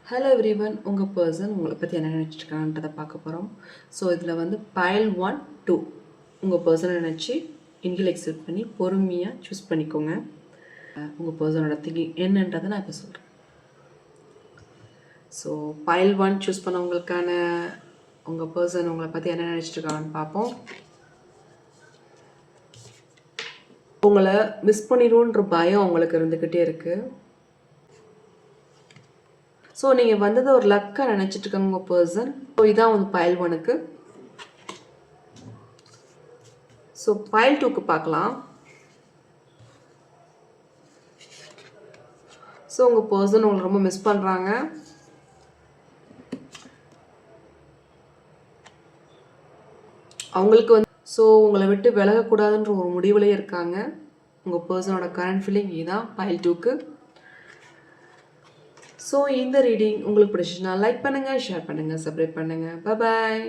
Hello everyone, உங்கள் person உங்களை பற்றி என்ன நினச்சிருக்காங்கன்றதை பார்க்க போகிறோம். ஸோ இதில் வந்து பைல் 1, 2 உங்கள் பர்சனை நினச்சி இன்கில் எக்ஸிட் பண்ணி பொறுமையாக சூஸ் பண்ணிக்கோங்க. உங்கள் பர்சனோட திங்கிங் என்னன்றதை நான் இப்போ சொல்கிறேன். ஸோ பைல் 1 சூஸ் பண்ணவங்களுக்கான உங்கள் பர்சன் உங்களை பற்றி என்ன நினச்சிட்ருக்காங்கன்னு பார்ப்போம். உங்களை மிஸ் பண்ணிடுவோன்ற பயம் உங்களுக்கு இருந்துக்கிட்டே இருக்குது. ஸோ நீங்கள் வந்ததை ஒரு லக்காக நினச்சிட்டு இருக்காங்க உங்கள் பர்சன். ஸோ இதான் வந்து பைல் 1க்கு. ஸோ பைல் 2க்கு பார்க்கலாம். ஸோ உங்கள் பர்சன் உங்களை ரொம்ப மிஸ் பண்ணுறாங்க. அவங்களுக்கு வந்து ஸோ உங்களை விட்டு விலகக்கூடாதுன்ற ஒரு முடிவுலேயே இருக்காங்க. உங்கள் பர்சனோட கரண்ட் ஃபீலிங் இதுதான் பைல் 2க்கு. ஸோ இந்த ரீடிங் உங்களுக்கு பிடிச்சிச்சுன்னா லைக் பண்ணுங்கள், ஷேர் பண்ணுங்கள், சப்ஸ்கிரைப் பண்ணுங்கள். பாய்.